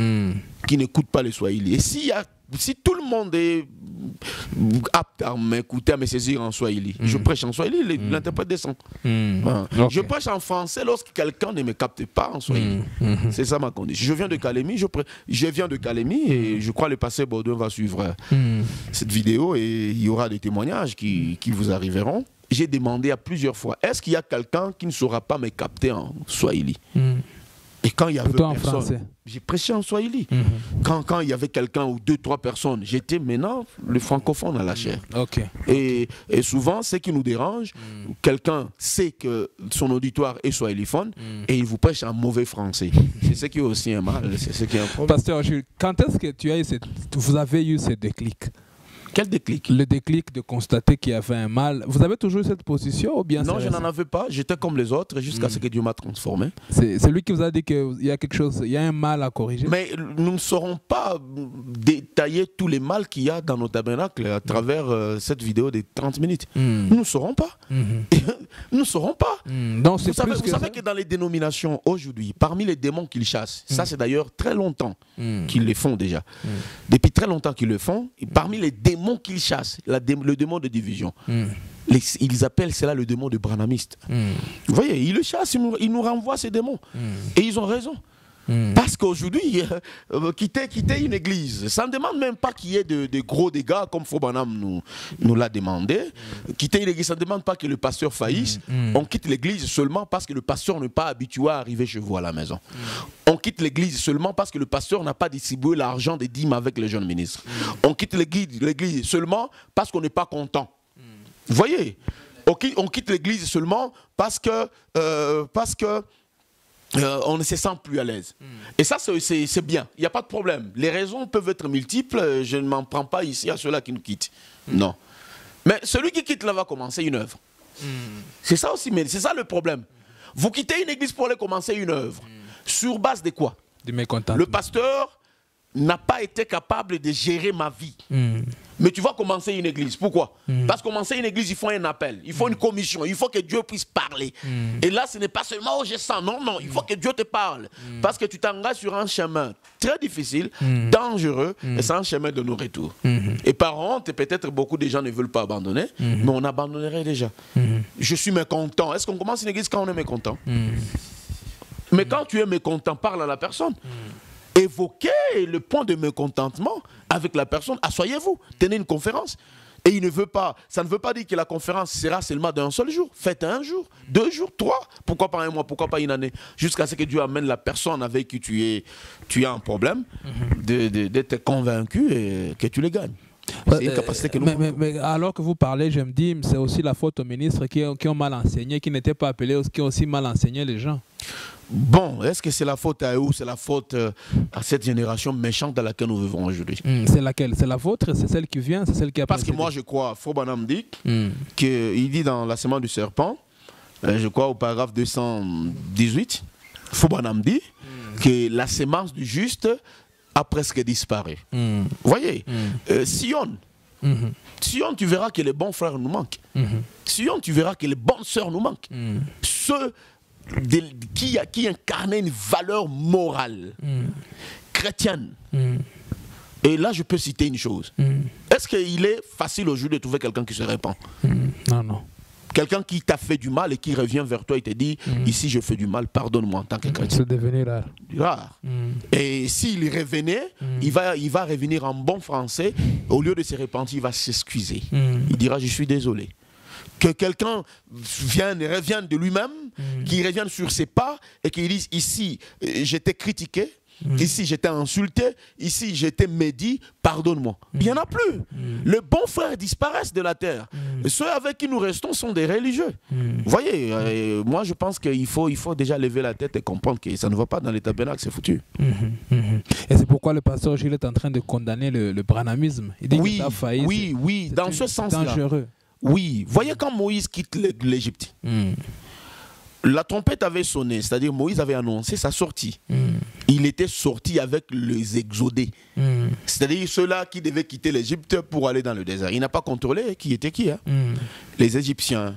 qui n'écoute pas le swahili. Et si tout le monde est apte à m'écouter, à me saisir en swahili, je prêche en swahili, l'interprète descend. Okay. Je prêche en français lorsque quelqu'un ne me capte pas en swahili. C'est ça ma condition. Je viens de Kalemi, et je crois que le pasteur Baudouin va suivre cette vidéo et il y aura des témoignages qui vous arriveront. J'ai demandé à plusieurs fois, est-ce qu'il y a quelqu'un qui ne saura pas me capter en swahili? Et quand il y avait personne, j'ai prêché en swahili. Quand il y avait quelqu'un ou 2, 3 personnes, j'étais maintenant le francophone à la chair. Et souvent, ce qui nous dérange, quelqu'un sait que son auditoire est swahiliphone et il vous prêche en mauvais français. C'est ce qui est aussi un mal, c'est ce qui est un problème. Pasteur Jules, quand est-ce que vous avez eu ce déclic? Quel déclic? Le déclic de constater qu'il y avait un mal. Vous avez toujours eu cette position ou bien? Non, je n'en avais pas. J'étais comme les autres jusqu'à ce que Dieu m'a transformé. C'est lui qui vous a dit qu'il y a quelque chose, il y a un mal à corriger. Mais nous ne saurons pas détailler tous les mal qu'il y a dans nos tabernacles à travers cette vidéo de 30 minutes. Nous ne saurons pas. Nous ne saurons pas. Donc, vous savez que dans les dénominations aujourd'hui, parmi les démons qu'ils chassent, ça c'est d'ailleurs très longtemps qu'ils le font déjà. Depuis très longtemps qu'ils le font, et parmi les démons qu'ils chassent, le démon de division, ils appellent cela le démon de branhamiste. Vous voyez, ils le chassent, ils nous renvoient ces démons. Et ils ont raison. Parce qu'aujourd'hui, quitter une église, ça ne demande même pas qu'il y ait de gros dégâts comme Foubanam nous l'a demandé. Quitter une église, ça ne demande pas que le pasteur faillisse. On quitte l'église seulement parce que le pasteur n'est pas habitué à arriver chez vous à la maison. On quitte l'église seulement parce que le pasteur n'a pas distribué l'argent des dîmes avec les jeunes ministres. On quitte l'église seulement parce qu'on n'est pas content. Vous voyez, on quitte l'église seulement parce que on ne se sent plus à l'aise. Et ça, c'est bien. Il n'y a pas de problème. Les raisons peuvent être multiples. Je ne m'en prends pas ici à ceux-là qui nous quittent. Non. Mais celui qui quitte là va commencer une œuvre. C'est ça aussi, mais c'est ça le problème. Vous quittez une église pour aller commencer une œuvre. Sur base de quoi? Le pasteur n'a pas été capable de gérer ma vie. Mais tu vas commencer une église. Pourquoi? Parce que commencer une église, il faut un appel, il faut une commission, il faut que Dieu puisse parler. Et là, ce n'est pas seulement oh, je sens. Non, non, il faut que Dieu te parle. Parce que tu t'engages sur un chemin très difficile, dangereux, et c'est un chemin de non-retour. Et par honte, peut-être beaucoup de gens ne veulent pas abandonner, mais on abandonnerait déjà. Je suis mécontent. Est-ce qu'on commence une église quand on est mécontent? Mais quand tu es mécontent, parle à la personne. Évoquez le point de mécontentement avec la personne. Asseyez-vous, tenez une conférence. Et il ne veut pas, ça ne veut pas dire que la conférence sera seulement d'un seul jour. Faites un jour, 2 jours, 3. Pourquoi pas un mois, pourquoi pas une année? Jusqu'à ce que Dieu amène la personne avec qui tu as un problème, d'être convaincu et que tu les gagnes. C'est une capacité que nous mais alors que vous parlez, je me dis, c'est aussi la faute aux ministres qui ont mal enseigné, qui n'étaient pas appelés, qui ont aussi mal enseigné les gens. Bon, est-ce que c'est la faute à eux ou c'est la faute à cette génération méchante dans laquelle nous vivons aujourd'hui? C'est laquelle? C'est la vôtre? C'est celle qui vient? C'est celle qui a Parce que moi, je crois, Frobanam dit, qu'il dit dans la semence du serpent, je crois au paragraphe 218, Frobanam dit que la sémence du juste a presque disparu. Vous voyez, Sion, Sion, tu verras que les bons frères nous manquent. Sion, tu verras que les bonnes sœurs nous manquent. Ceux qui incarnaient une valeur morale chrétienne. Et là, je peux citer une chose. Est-ce qu'il est facile aujourd'hui de trouver quelqu'un qui se répand? Non, non. Quelqu'un qui t'a fait du mal et qui revient vers toi et te dit ici je fais du mal, pardonne-moi en tant que chrétien. C'est devenu rare. Rare. Et s'il revenait, il va revenir en bon français. Au lieu de se repentir, il va s'excuser. Il dira je suis désolé. Que quelqu'un revienne de lui-même, qu'il revienne sur ses pas et qu'il dise ici j'étais critiqué, ici j'étais insulté, ici j'étais médit, pardonne-moi. Il n'y en a plus. Les bons frères disparaissent de la terre. Et ceux avec qui nous restons sont des religieux. Vous voyez, moi je pense qu'il faut déjà lever la tête et comprendre que ça ne va pas dans les tabernacles, c'est foutu. Et c'est pourquoi le pasteur Gilles est en train de condamner le branhamisme. Il dit que ça a failli. Oui, dans ce sens-là. Dangereux. Oui, voyez quand Moïse quitte l'Égypte. La trompette avait sonné, c'est-à-dire Moïse avait annoncé sa sortie. Il était sorti avec les exodés. C'est-à-dire ceux-là qui devaient quitter l'Égypte pour aller dans le désert. Il n'a pas contrôlé qui était qui. Les Égyptiens,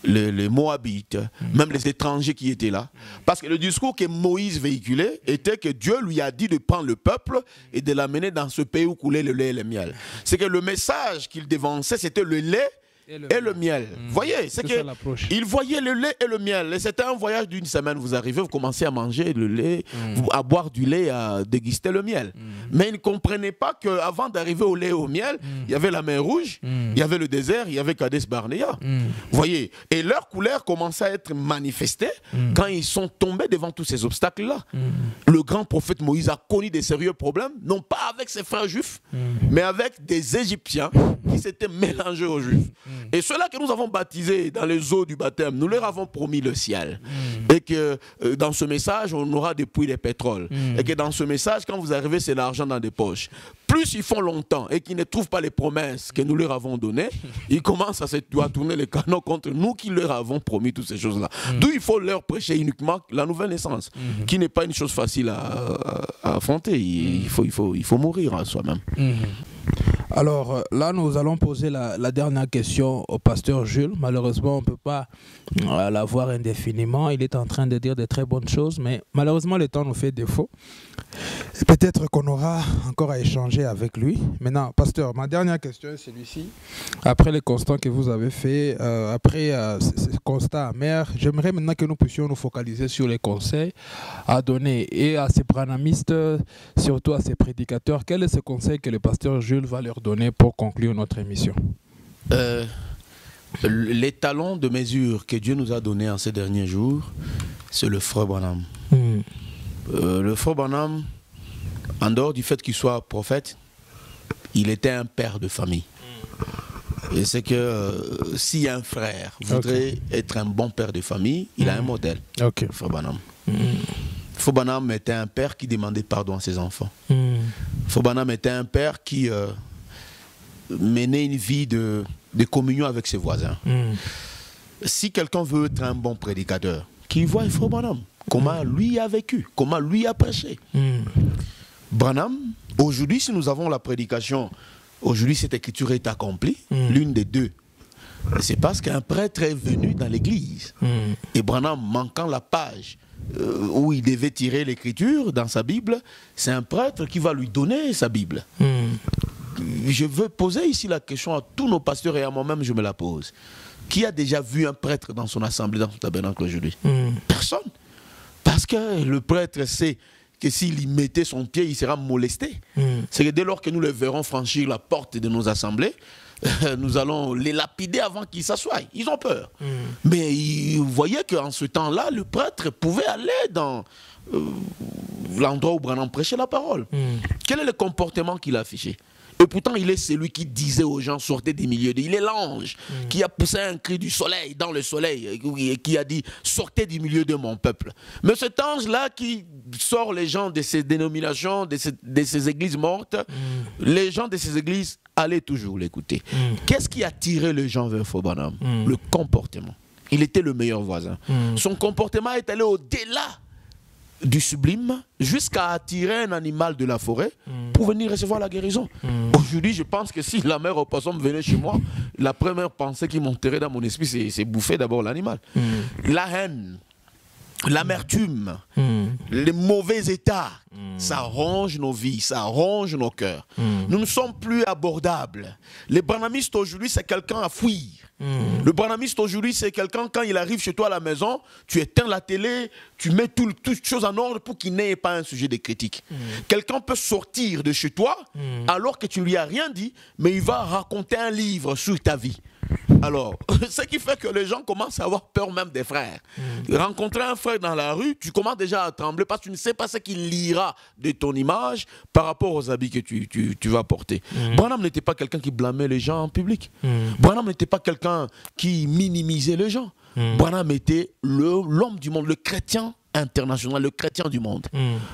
les Moabites, même les étrangers qui étaient là. Parce que le discours que Moïse véhiculait était que Dieu lui a dit de prendre le peuple et de l'amener dans ce pays où coulait le lait et le miel. C'est que le message qu'il dévançait, c'était le lait et le miel. Vous voyez, c'est qu'il voyait le lait et le miel. Et c'était un voyage d'une semaine. Vous arrivez, vous commencez à manger le lait, à boire du lait, à déguster le miel. Mais il ne comprenait pas qu'avant d'arriver au lait et au miel, il y avait la mer Rouge, il y avait le désert, il y avait Kadesh Barnea. Vous voyez, et leur couleur commençait à être manifestée quand ils sont tombés devant tous ces obstacles-là. Le grand prophète Moïse a connu des sérieux problèmes, non pas avec ses frères juifs, mais avec des Égyptiens qui s'étaient mélangés aux Juifs. Et ceux-là que nous avons baptisés dans les eaux du baptême, nous leur avons promis le ciel. Et que dans ce message, on aura des puits de pétrole. Et que dans ce message, quand vous arrivez, c'est l'argent dans des poches. Plus ils font longtemps et qu'ils ne trouvent pas les promesses que nous leur avons données, ils commencent à tourner les canons contre nous qui leur avons promis toutes ces choses-là. D'où il faut leur prêcher uniquement la nouvelle naissance, qui n'est pas une chose facile à affronter. Il faut mourir à soi-même. Alors là, nous allons poser la dernière question au pasteur Jules. Malheureusement, on ne peut pas l'avoir indéfiniment. Il est en train de dire de très bonnes choses, mais malheureusement, le temps nous fait défaut. Peut-être qu'on aura encore à échanger avec lui. Maintenant, pasteur, ma dernière question est celui-ci. Après les constats que vous avez faits, après ces constats amers, j'aimerais maintenant que nous puissions nous focaliser sur les conseils à donner et à ces branhamistes, surtout à ces prédicateurs. Quel est ce conseil que le pasteur Jules va leur donner pour conclure notre émission? Les talons de mesure que Dieu nous a donnés en ces derniers jours, c'est le frère Branham. Le frère Branham, en dehors du fait qu'il soit prophète, il était un père de famille. Et c'est que si un frère voudrait être un bon père de famille, il a un modèle. Frère Branham. Frère Branham était un père qui demandait pardon à ses enfants. Frère Branham était un père qui menait une vie de communion avec ses voisins. Si quelqu'un veut être un bon prédicateur, qu'il voit Frère Branham, comment lui a vécu, comment lui a prêché. Branham, aujourd'hui, si nous avons la prédication aujourd'hui cette écriture est accomplie, l'une des deux. C'est parce qu'un prêtre est venu dans l'église. Et Branham, manquant la page où il devait tirer l'écriture dans sa Bible, c'est un prêtre qui va lui donner sa Bible. Je veux poser ici la question à tous nos pasteurs et à moi-même, je me la pose. Qui a déjà vu un prêtre dans son assemblée, dans son tabernacle aujourd'hui? Personne. Parce que le prêtre sait que s'il y mettait son pied, il sera molesté. C'est que dès lors que nous le verrons franchir la porte de nos assemblées, nous allons les lapider avant qu'ils s'assoient. Ils ont peur. Mais vous voyez qu'en ce temps-là, le prêtre pouvait aller dans l'endroit où Branham prêchait la parole. Quel est le comportement qu'il a affiché? Et pourtant, il est celui qui disait aux gens, sortez des milieux d'eux. Il est l'ange qui a poussé un cri du soleil, dans le soleil, et qui a dit, sortez du milieu de mon peuple. Mais cet ange-là qui sort les gens de ces dénominations, de ces églises mortes, les gens de ces églises, allez toujours l'écouter. Qu'est-ce qui a tiré les gens vers Frère Branham? Le comportement. Il était le meilleur voisin. Son comportement est allé au-delà du sublime jusqu'à attirer un animal de la forêt pour venir recevoir la guérison. Aujourd'hui, je pense que si la mère opossum venait chez moi, la première pensée qui monterait dans mon esprit, c'est bouffer d'abord l'animal. La haine, l'amertume, les mauvais états, ça ronge nos vies, ça ronge nos cœurs. Nous ne sommes plus abordables. Les branhamistes aujourd'hui, c'est quelqu'un à fuir. Le branhamiste aujourd'hui, c'est quelqu'un, quand il arrive chez toi à la maison, tu éteins la télé, tu mets toutes choses en ordre pour qu'il n'ait pas un sujet de critique. Quelqu'un peut sortir de chez toi alors que tu ne lui as rien dit, mais il va raconter un livre sur ta vie. Alors, ce qui fait que les gens commencent à avoir peur même des frères. Rencontrer un frère dans la rue, tu commences déjà à trembler parce que tu ne sais pas ce qu'il lira de ton image par rapport aux habits que tu vas porter. Branham n'était pas quelqu'un qui blâmait les gens en public. Branham n'était pas quelqu'un qui minimisait les gens. Branham était l'homme du monde, le chrétien international, le chrétien du monde.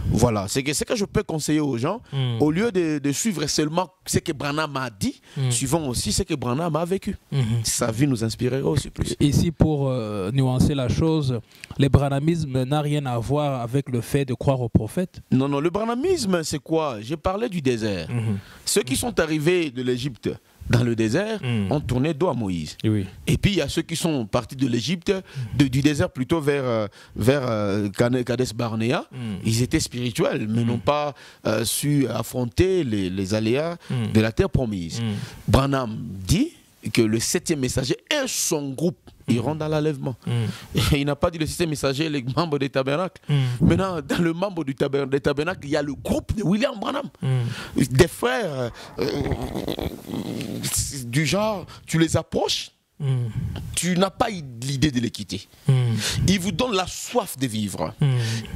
Voilà, c'est ce que je peux conseiller aux gens. Au lieu de suivre seulement ce que Branham a dit, suivons aussi ce que Branham a vécu. Sa vie nous inspirerait aussi plus. Ici, pour nuancer la chose, le branhamisme n'a rien à voir avec le fait de croire aux prophètes. Non, non, le branhamisme, c'est quoi? J'ai parlé du désert. Ceux qui sont arrivés de l'Égypte dans le désert, ont tourné dos à Moïse. Oui. Et puis il y a ceux qui sont partis de l'Égypte, du désert plutôt vers Kades Barnea. Ils étaient spirituels, mais n'ont pas su affronter les aléas de la terre promise. Branham dit que le 7e messager et son groupe iront dans l'enlèvement. Il n'a pas dit le 7e messager, les membres des tabernacles. Maintenant, dans le membre des tabernacles, il y a le groupe de William Branham. Des frères du genre, tu les approches, tu n'as pas l'idée de les quitter. Ils vous donnent la soif de vivre.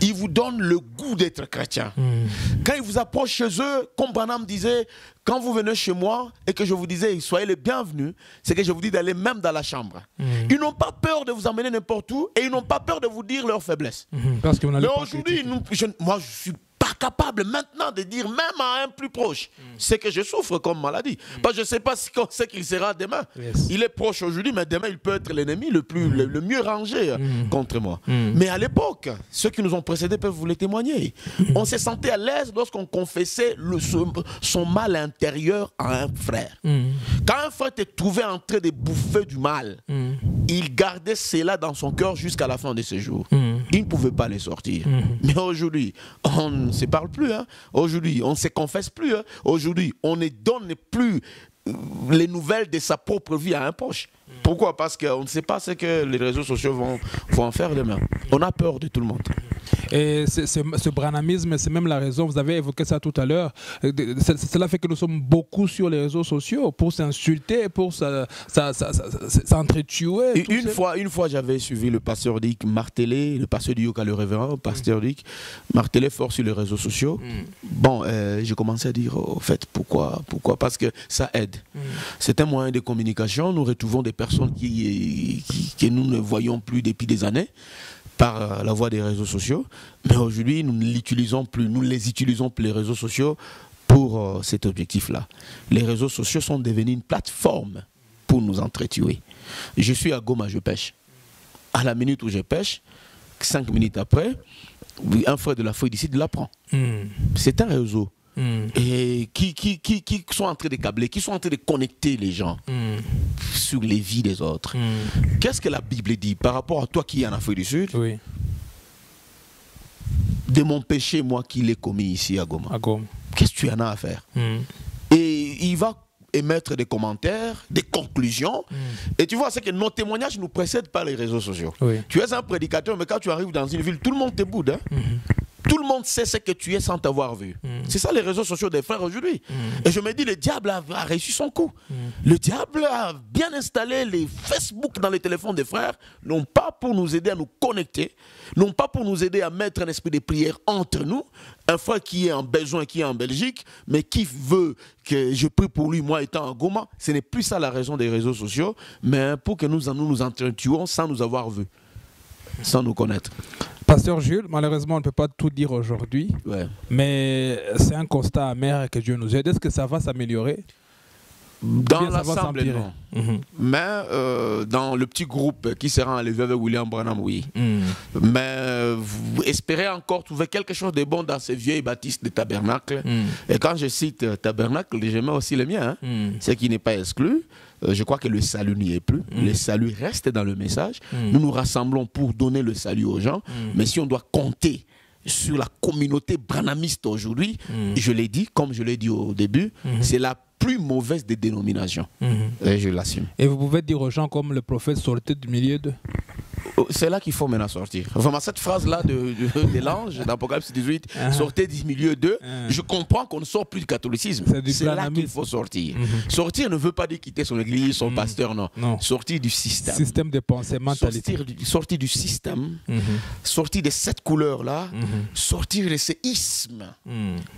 Ils vous donnent le goût d'être chrétien. Quand ils vous approchent chez eux, comme Branham disait, quand vous venez chez moi et que je vous disais soyez les bienvenus, c'est que je vous dis d'aller même dans la chambre. Ils n'ont pas peur de vous emmener n'importe où et ils n'ont pas peur de vous dire leurs faiblesses. Parce que mais aujourd'hui, moi je suis pas capable maintenant de dire même à un plus proche ce que je souffre comme maladie. Parce que je ne sais pas ce qu'il sera demain. Il est proche aujourd'hui, mais demain il peut être l'ennemi le mieux rangé contre moi. Mais à l'époque, ceux qui nous ont précédés peuvent vous le témoigner. On se sentait à l'aise lorsqu'on confessait son mal intérieur à un frère. Quand un frère était trouvé en train de bouffer du mal, il gardait cela dans son cœur jusqu'à la fin de ses jours. Il ne pouvait pas les sortir. Mais aujourd'hui, on ne se parle plus. Aujourd'hui, on ne se confesse plus. Aujourd'hui, on ne donne plus les nouvelles de sa propre vie à un proche. Pourquoi? Parce qu'on ne sait pas ce que les réseaux sociaux vont en faire demain. On a peur de tout le monde. Et ce branhamisme, c'est même la raison, vous avez évoqué ça tout à l'heure, cela fait que nous sommes beaucoup sur les réseaux sociaux pour s'insulter, pour s'entretuer. Une fois j'avais suivi le pasteur Dick marteler, le pasteur du Yoka, le révérend, pasteur Dick, marteler fort sur les réseaux sociaux. Bon, j'ai commencé à dire, au fait, pourquoi? Parce que ça aide. C'est un moyen de communication, nous retrouvons des personnes que nous ne voyons plus depuis des années, par la voie des réseaux sociaux, mais aujourd'hui nous ne les utilisons plus les réseaux sociaux pour cet objectif-là. Les réseaux sociaux sont devenus une plateforme pour nous entretuer. Je suis à Goma, je pêche. À la minute où je pêche, 5 minutes après, un frère de la feuille d'ici l'apprend. C'est un réseau. et qui sont en train de câbler, qui sont en train de connecter les gens sur les vies des autres. Qu'est-ce que la Bible dit par rapport à toi qui es en Afrique du Sud? Oui. De mon péché, moi qui l'ai commis ici à Goma. Qu'est-ce que tu en as à faire? Et il va émettre des commentaires, des conclusions. Et tu vois, c'est que nos témoignages nous précèdent par les réseaux sociaux. Oui. Tu es un prédicateur, mais quand tu arrives dans une ville, tout le monde te boude. Hein? Tout le monde sait ce que tu es sans t'avoir vu. C'est ça les réseaux sociaux des frères aujourd'hui. Et je me dis, le diable a réussi son coup. Le diable a bien installé les Facebook dans les téléphones des frères, non pas pour nous aider à nous connecter, non pas pour nous aider à mettre un esprit de prière entre nous, un frère qui est en besoin, qui est en Belgique, mais qui veut que je prie pour lui, moi étant en Goma. Ce n'est plus ça la raison des réseaux sociaux, mais pour que nous nous entretuons sans nous avoir vus, sans nous connaître. Pasteur Jules, malheureusement, on ne peut pas tout dire aujourd'hui, mais c'est un constat amer que Dieu nous aide. Est-ce que ça va s'améliorer? Dans l'Assemblée, non. Mais dans le petit groupe qui sera enlevé avec William Branham, oui. Mais vous espérez encore trouver quelque chose de bon dans ces vieilles bâtisses de tabernacle. Et quand je cite tabernacle, je mets aussi le mien, hein, ce qui n'est pas exclu. Je crois que le salut n'y est plus. Le salut reste dans le message. Nous nous rassemblons pour donner le salut aux gens. Mais si on doit compter sur la communauté branhamiste aujourd'hui, je l'ai dit, comme je l'ai dit au début, c'est la plus mauvaise des dénominations. Et je l'assume. Et vous pouvez dire aux gens comme le prophète sortait du milieu de... C'est là qu'il faut maintenant sortir. Vraiment, cette phrase-là de l'ange d'Apocalypse 18, sortez du milieu d'eux, je comprends qu'on ne sort plus du catholicisme. C'est là qu'il faut sortir. Sortir ne veut pas dire quitter son église, son pasteur, non. Sortir du système. Système de pensée, mentalité. Sortir du système, sortir de cette couleur-là, sortir de ces ismes.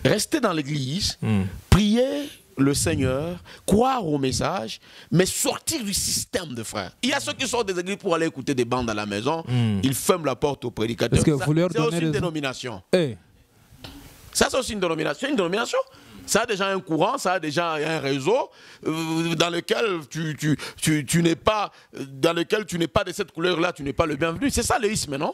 Rester dans l'église, prier le Seigneur, croire au message, mais sortir du système de frères. Il y a ceux qui sortent des églises pour aller écouter des bandes à la maison, ils ferment la porte aux prédicateurs. C'est aussi une dénomination. Ça, c'est aussi une dénomination. Une dénomination, ça a déjà un courant, ça a déjà un réseau dans lequel tu n'es pas de cette couleur-là, tu n'es pas le bienvenu. C'est ça le isme, non?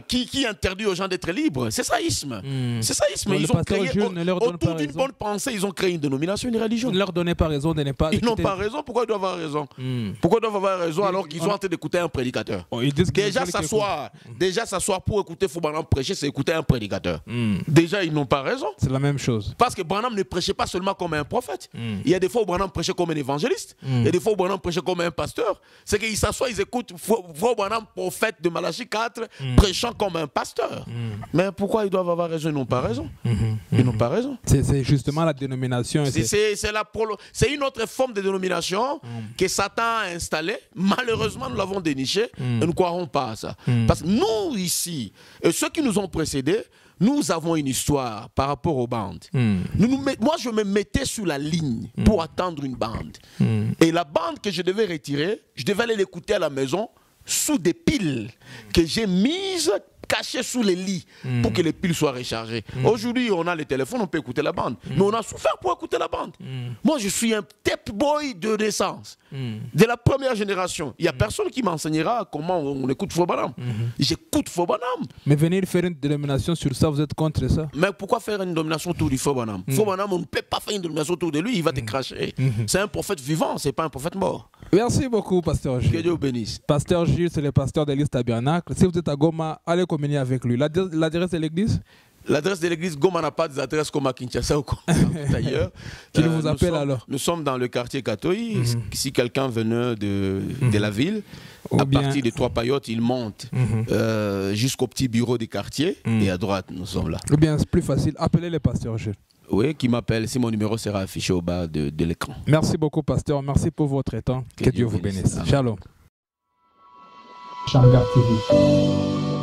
Qui interdit aux gens d'être libres. C'est ça isme. C'est ça isme. Ils ont créé, autour d'une bonne pensée, ils ont créé une dénomination, une religion. Ils ne leur donnaient pas raison de ne pas... Ils n'ont pas raison. Pourquoi ils doivent avoir raison? Pourquoi ils doivent avoir raison alors qu'ils sont en train d'écouter un prédicateur? Déjà s'asseoir pour écouter Fou Branham prêcher, c'est écouter un prédicateur. Déjà, ils n'ont pas raison. C'est la même chose. Parce que Branham ne prêchait pas seulement comme un prophète. Il y a des fois où Branham prêchait comme un évangéliste. Il y a des fois où Branham prêchait comme un pasteur. C'est qu'ils s'assoient, ils écoutent Fou Branham, prophète de Malachie 4, prêchant comme un pasteur. Mais pourquoi ils doivent avoir raison? Ils n'ont pas raison. Ils n'ont pas raison. C'est justement la dénomination. C'est une autre forme de dénomination que Satan a installée. Malheureusement, nous l'avons dénichée et nous ne croirons pas à ça. Parce que nous, ici, et ceux qui nous ont précédés, nous avons une histoire par rapport aux bandes. Moi, je me mettais sur la ligne pour attendre une bande. Et la bande que je devais retirer, je devais aller l'écouter à la maison sous des piles que j'ai mises cachées sous les lits pour que les piles soient rechargées. Aujourd'hui, on a les téléphones, on peut écouter la bande. Mais on a souffert pour écouter la bande. Moi, je suis un tape boy de naissance. De la première génération. Il n'y a personne qui m'enseignera comment on écoute Fou Branham. J'écoute Fou Branham. Mais venir faire une dénomination sur ça, vous êtes contre ça? Mais pourquoi faire une dénomination autour du Fou Branham? Fou Branham, on ne peut pas faire une dénomination autour de lui, il va te cracher. C'est un prophète vivant, ce n'est pas un prophète mort. Merci beaucoup, Pasteur Gilles. Que Dieu vous bénisse. Pasteur Gilles, c'est le pasteur de l'Église Tabernacle. Si vous êtes à Goma, allez communier avec lui. L'adresse de l'église? L'adresse de l'église, Goma n'a pas des adresses comme à Kinshasa ou d'ailleurs. Qu'il vous appelle alors? Nous sommes dans le quartier Katoï. Si quelqu'un venait de la ville, à partir des Trois Paillotes, il monte jusqu'au petit bureau du quartier et à droite, nous sommes là. Ou bien c'est plus facile, appelez le pasteur Gilles. Oui, qui m'appelle, si mon numéro sera affiché au bas de l'écran. Merci beaucoup, pasteur. Merci pour votre temps. Que Dieu vous bénisse. Shalom. Shamgar TV.